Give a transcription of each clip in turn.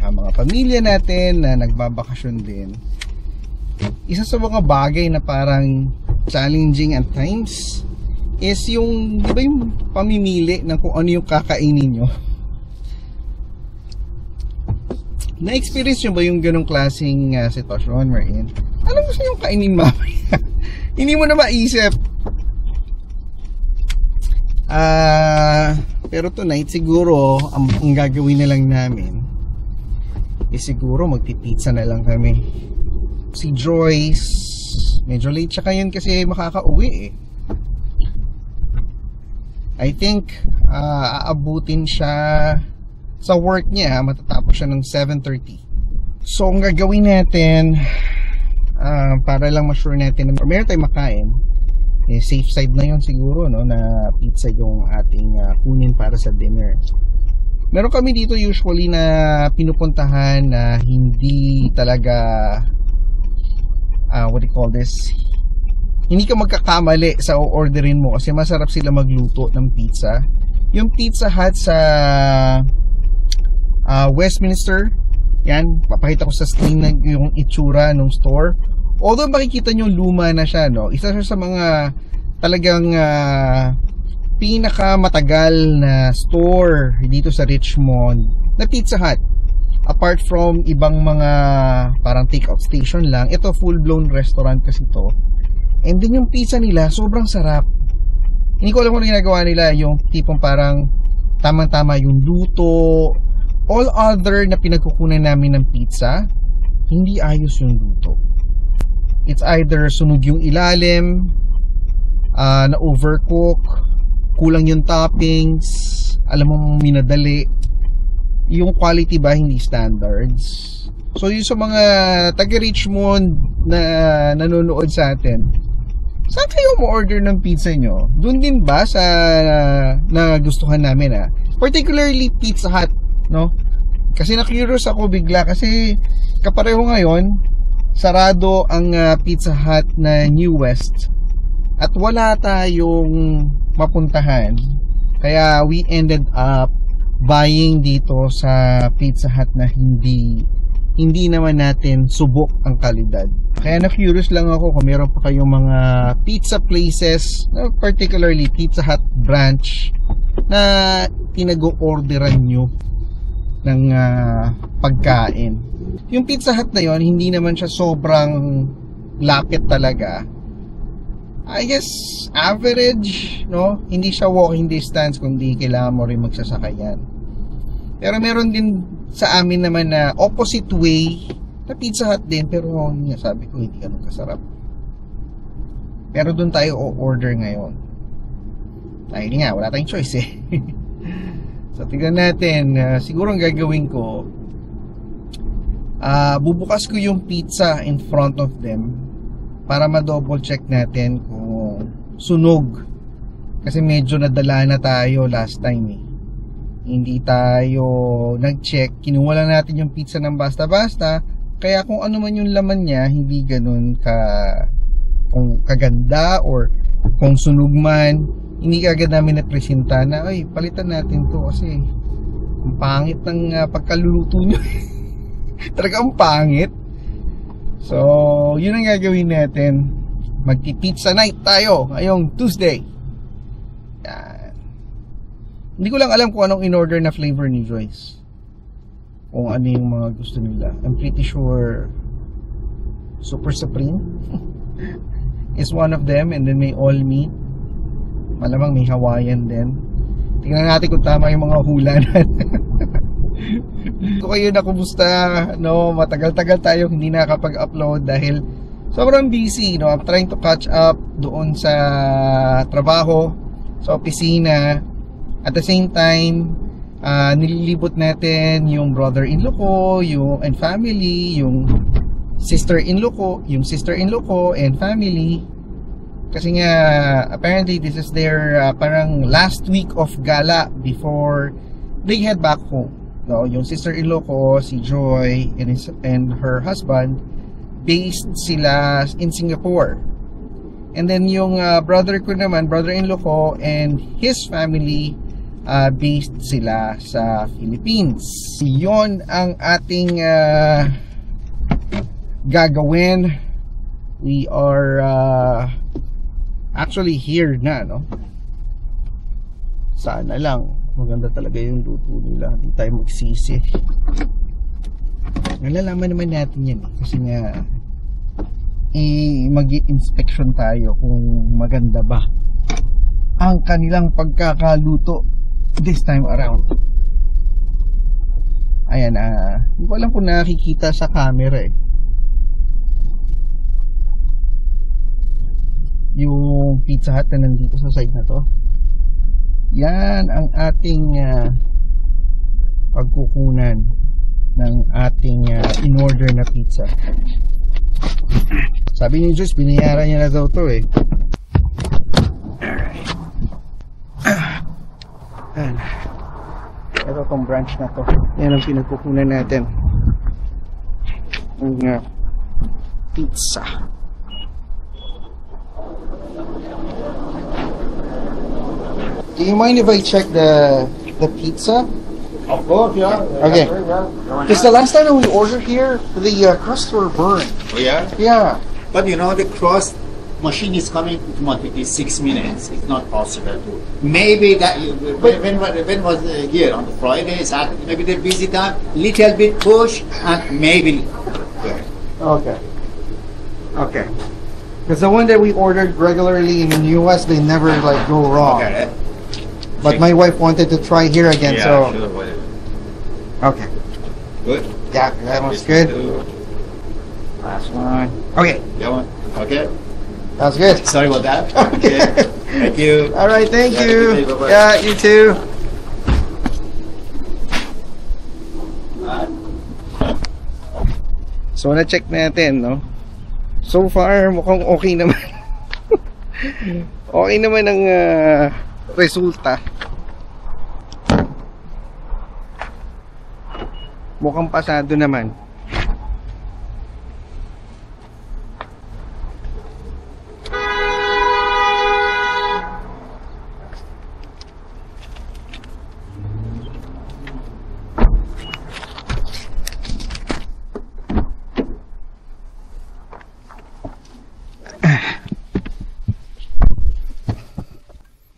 tsaka mga pamilya natin na nagbabakasyon din, isa sa mga bagay na parang challenging at times is yung, di ba, yung pamimili ng kung ano yung kakainin nyo. Na-experience nyo ba yung ganong klaseng sitwasyon wherein anong gusto yung kainin mamaya? Hindi mo na maisip. Pero tonight siguro ang gagawin na lang namin siguro magpipizza na lang kami. Si Joyce medyo late siya ngayon kasi makakauwi I think aabutin siya sa work niya, matatapos siya ng 7:30. So ang gagawin natin para lang ma-sure natin na meron tayong makain, safe side na yon siguro, no, na pizza yung ating kunin para sa dinner. Meron kami dito usually na pinupuntahan na hindi talaga what do you call this, hindi ka magkakamali sa orderin mo kasi masarap sila magluto ng pizza. Yung Pizza Hut sa Westminster, yan, papakita ko sa screen na yung itsura ng store. Although makikita nyo luma na siya, no, isa siya sa mga talagang pinakamatagal na store dito sa Richmond na Pizza Hut. Apart from ibang mga parang take-out station lang, ito full-blown restaurant kasi to. And then yung pizza nila sobrang sarap. Hindi ko alam kung ano ginagawa nila, yung tipong parang tamang-tama yung luto. All other na pinagkukunan namin ng pizza, hindi ayos yung luto. It's either sunog yung ilalim, na overcook, kulang yung toppings, alam mo minadali, yung quality ba hindi standards. So yung sa mga taga Richmond na nanonood sa atin, saan kayo mo-order ng pizza nyo? Doon din ba sa nagustuhan namin particularly Pizza Hut, no? Kasi na-curious ako bigla kasi kapareho ngayon sarado ang Pizza Hut na New West at wala tayong mapuntahan, kaya we ended up buying dito sa Pizza Hut na hindi naman natin subok ang kalidad. Kaya na-curious lang ako kung meron pa kayong mga pizza places, particularly Pizza Hut branch, na tinago-orderan nyo ng pagkain. Yung Pizza Hut na yon, hindi naman siya sobrang lapit talaga. I guess average, no? Hindi siya walking distance, kundi kailangan mo rin magsasakayan. Pero meron din sa amin naman na opposite way na Pizza Hut din, pero sabi ko hindi ganun kasarap. Pero doon tayo o-order ngayon. Dahil nga, wala tayong choice So tignan natin, siguro ang gagawin ko, bubukas ko yung pizza in front of them para ma-double check natin kung sunog. Kasi medyo nadala na tayo last time Hindi tayo nag-check, kinuha lang natin yung pizza ng basta-basta, kaya kung ano man yung laman niya, hindi ganun kung kaganda or kung sunog man, hindi agad namin napresenta na, ay, palitan natin to kasi ang pangit ng pagkaluluto nyo. Talaga ang pangit. So, yun ang gagawin natin. Magti-pizza night tayo ngayong Tuesday. Yan. Hindi ko lang alam kung anong in-order na flavor ni Joyce. Kung ano yung mga gusto nila. I'm pretty sure Super Supreme is one of them, and then may all meat. Malamang may Hawaiian din. Tingnan natin kung tama yung mga hula natin. Kung kayo na kumusta, no, matagal-tagal tayo hindi nakakapag-upload dahil sobrang busy, no. I'm trying to catch up doon sa trabaho, sa opisina. At the same time, nililibot natin yung brother-in-law ko, and family, yung sister-in-law ko and family. Kasi nga apparently this is their parang last week of gala before they head back home. No, yung sister-in-law ko, si Joy and her husband, based sila in Singapore. And then yung brother-in-law ko and his family based sila sa Philippines. Yon ang ating gagawin. We are actually here na, no? Sana lang maganda talaga yung luto nila, hindi tayo magsisi. Nalalaman naman natin yan kasi nga mag-inspection tayo kung maganda ba ang kanilang pagkakaluto this time around. Ayan, hindi ko alam kung nakikita sa camera yung Pizza Hut na nandito sa side na to. Yan ang ating pagkukunan ng ating in-order na pizza. Sabi ni Diyos, binayaran niya na daw to eh. Alright. Ito tong branch na to. Yan ang pinagkukunan natin. Ang pizza. Do you mind if I check the pizza? Of course, yeah. Okay. Because the last time we ordered here, the crust were burned. Oh, yeah? Yeah. But you know, the crust machine is coming automatically 6 minutes. It's not possible to. Maybe that when was here on the Friday, Saturday, maybe the busy time, little bit push and maybe. Okay. Okay. Because the one that we ordered regularly in the US, they never like go wrong. Okay. But my wife wanted to try here again, so. Sure. Okay. Good. Yeah, that was good. Last one. Okay. That one. Okay. That's good. Sorry about that. Okay. Thank you. All right, thank Yeah, you. good day, bye-bye. Yeah, you too. So, na-check natin, no? So far, mukhang okay naman. Okay naman ang resulta. Mukhang pasado naman.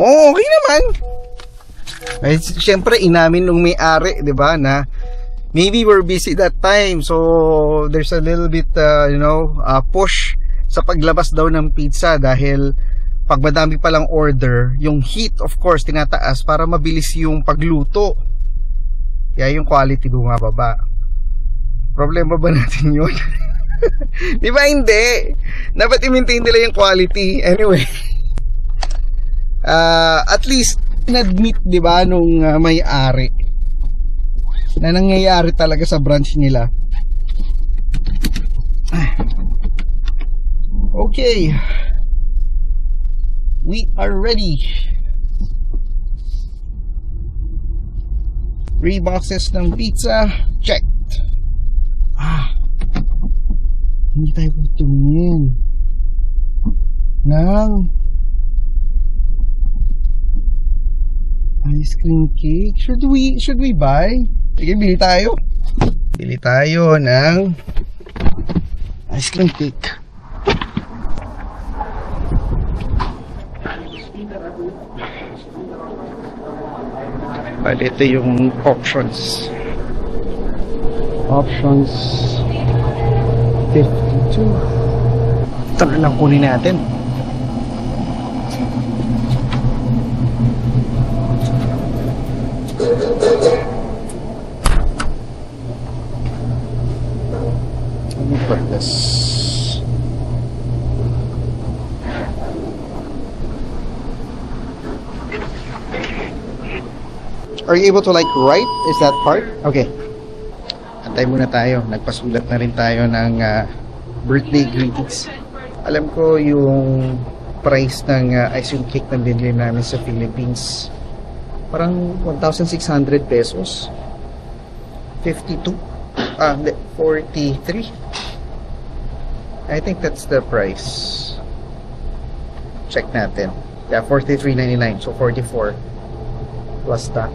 Oo, okay naman. Ay, siyempre inamin nung may-ari, 'di ba, na maybe we're busy that time, so there's a little bit push sa paglabas daw ng pizza dahil pag madami palang order, yung heat of course tinataas para mabilis yung pagluto. Kaya yung quality bumababa. Problema ba natin yun? Di ba hindi? Dapat i-maintain nila yung quality. Anyway, at least in-admit, di ba, nung may-ari na nangyayari talaga sa branch nila. Okay, we are ready. 3 boxes ng pizza checked. Hindi tayo tumingin ng ice cream cake. Should we buy? Sige, bili tayo. Bili tayo ng ice cream cake. Bali, ito yung options. Options 52. Ito na lang kunin natin. Are you able to like write? Is that part? Okay. Antay muna tayo. Nagpasulat na rin tayo ng birthday greetings. Alam ko yung price ng ice cream cake na binili namin sa Philippines. Parang 1,600 pesos. 52. 43. I think that's the price. Check natin. Yeah, 43.99. So 44. plus tax.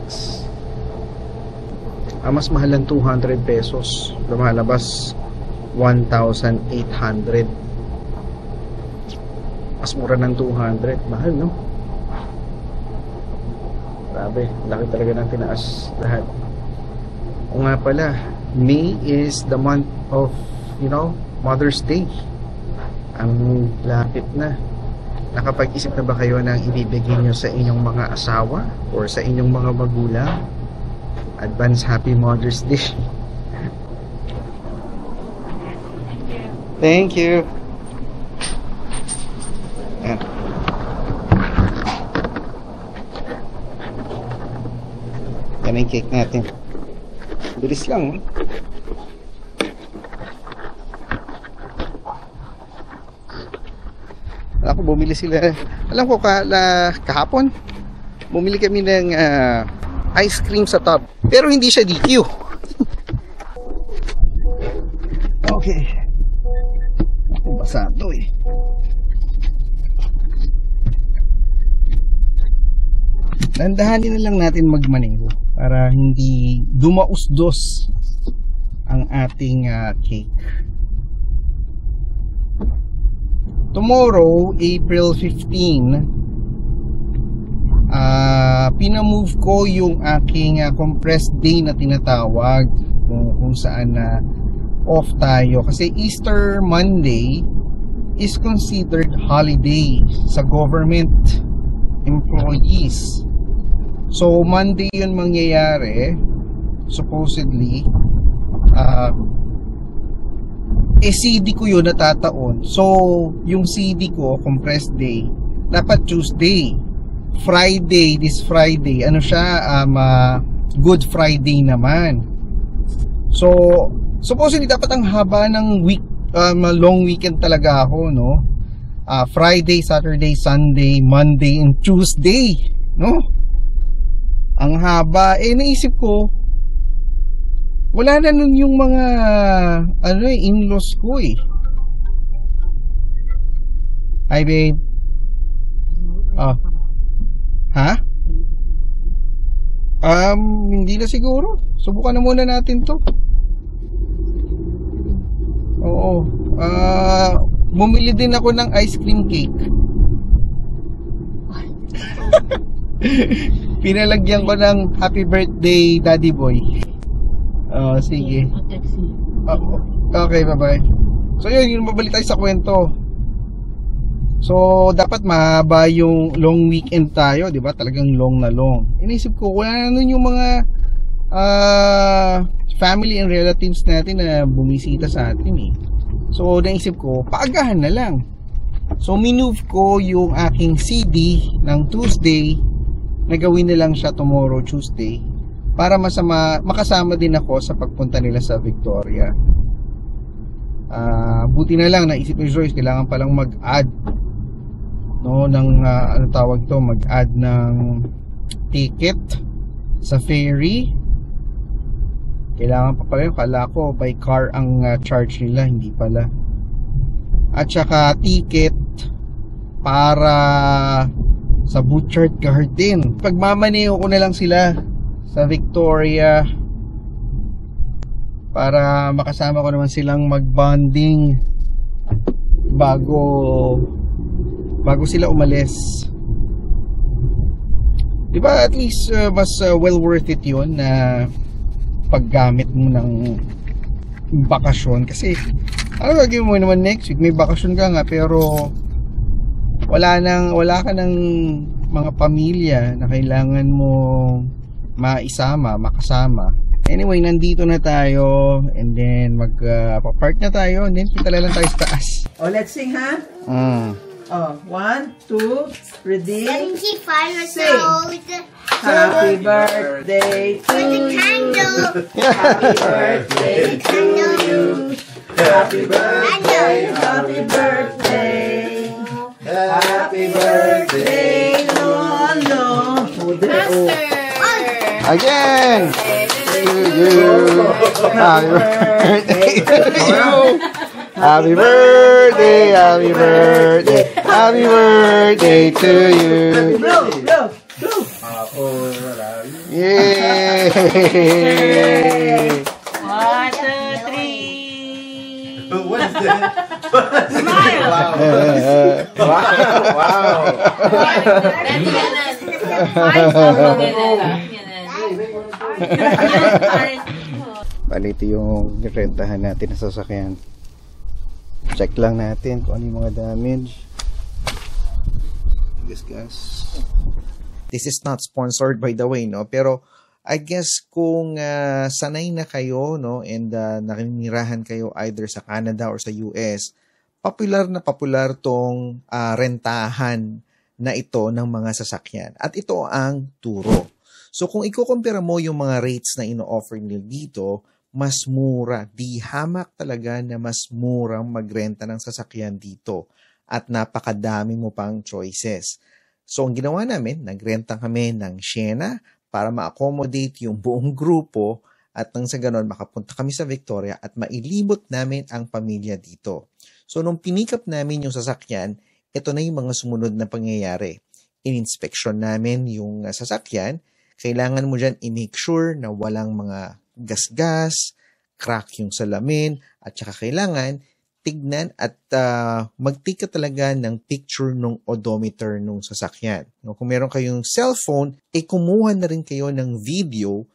Mas mahal ng 200 pesos. Lumalabas 1,800. Mas mura ng 200. Mahal, no? Grabe, laki talaga ng tinaas lahat. O nga pala, May is the month of, you know, Mother's Day. Ang lapit na. Nakapag-isip na ba kayo ng ibibigay nyo sa inyong mga asawa or sa inyong mga magulang? Advance Happy Mother's Day. Thank you. Ayan. Yan ang cake natin. Bilis lang. Alam ko bumili sila. Alam ko kahapon bumili kami ng ice cream sa top. Pero hindi siya DQ. Okay. Ako basa to eh. Dandahanin na lang natin magmaneho para hindi dumausdos ang ating cake. Tomorrow, April 15, pinamove ko yung aking compressed day na tinatawag, kung saan off tayo. Kasi Easter Monday is considered holiday sa government employees. So, Monday yun mangyayari, supposedly. CD ko yun natataon. So, yung CD ko, compressed day, dapat Tuesday. Friday, this Friday, ano siya, Good Friday naman. So, supposedly dapat ang haba ng week, long weekend talaga ako, no? Friday, Saturday, Sunday, Monday, and Tuesday, no? Ang haba. Naisip ko, wala na nun yung mga in-laws ko eh. Hi babe. Ha? Hindi na siguro. Subukan na muna natin to. Oo. Bumili din ako ng ice cream cake. Pinalagyan ko ng happy birthday daddy boy. Sige. Okay, bye-bye. So yun mabalik tayo sa kwento. So dapat mahaba yung long weekend tayo, di ba? Talagang long na long. Inisip ko wala na nun yung mga family and relatives natin na bumisita sa atin eh. So naisip ko, paagahan na lang. So minove ko yung aking CD ng Tuesday na gawin na lang siya tomorrow Tuesday para makasama din ako sa pagpunta nila sa Victoria. Buti na lang naisip ni Joyce, kailangan palang mag-add ng mag-add ng ticket sa ferry. Kailangan pa pala yun. Kala ko by car ang charge nila, hindi pala. At saka ticket para sa Butchart Garden. Pagmamaneho ko na lang sila sa Victoria para makasama ko naman silang mag-bonding bago sila umalis. Diba at least mas well worth it yun na paggamit mo ng bakasyon. Kasi ano gagawin mo naman next week? May bakasyon ka nga pero wala ka ng mga pamilya na kailangan mo makasama. Anyway, nandito na tayo and then magpa-park na tayo and then kita lang tayo sa taas. Oh, let's sing, ha? Oh, 1, 2, ready? 75 years Sing. old. Happy birthday to you. Happy birthday to you. Happy birthday, happy birthday. Happy birthday, Lolo. Again! To you. Happy birthday to you. Happy birthday, happy birthday, happy birthday to you. Blow, blow, blow. Yay! 1, 2, 3. What is that? Smile! Wow. Bali, ito yung rentahan natin na sasakyan. Check lang natin kung ano yung mga damage. Gas. This is not sponsored by the way, no? Pero I guess kung sanay na kayo, no, and naninirahan kayo either sa Canada or sa US, popular na popular tong rentahan na ito ng mga sasakyan. At ito ang Turo. So kung ikukumpara mo yung mga rates na ino-offer nila dito, mas mura. Di hamak talaga na mas murang magrenta ng sasakyan dito. At napakadami mo pang choices. So ang ginawa namin, nagrenta kami ng Sienna para ma-accommodate yung buong grupo at nang sa ganon makapunta kami sa Victoria at mailibot namin ang pamilya dito. So nung pinikap namin yung sasakyan, ito na yung mga sumunod na pangyayari. In-inspection namin yung sasakyan. Kailangan mo dyan i-make sure na walang mga gas-gas, crack yung salamin, at saka kailangan tignan at mag-take ka talaga ng picture ng odometer ng sasakyan. No, kung meron kayong cellphone, kumuha na rin kayo ng video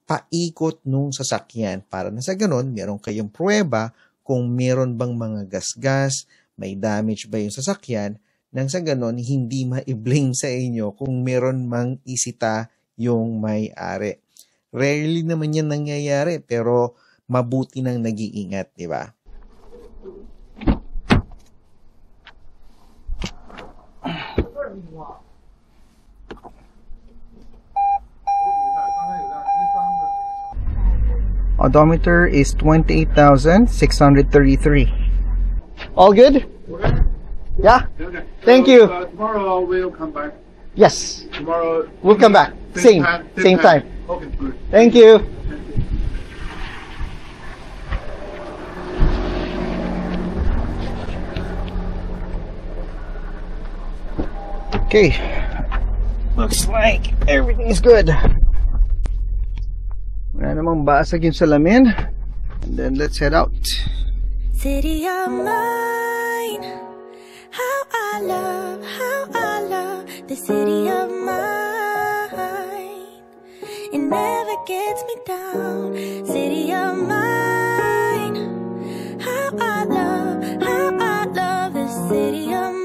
paikot nung sasakyan para na sa ganon, meron kayong pruweba kung meron bang mga gas-gas, may damage ba yung sasakyan, nang sa ganon, hindi ma-blame sa inyo kung meron mang isita yung may-ari. Rarely naman yan nangyayari, pero mabuti nang nag-iingat, di ba? Odometer is 28,633. All good? Yeah? Okay. Thank you. Tomorrow we'll come back. Yes, Tomorrow we'll come back. Same time. Okay, good. Thank you. Okay. Looks like everything's good. Wala namang basag yung salamin. And then let's head out. City of mine, how I love the city of mine. It never gets me down. City of mine, how I love the city of mine.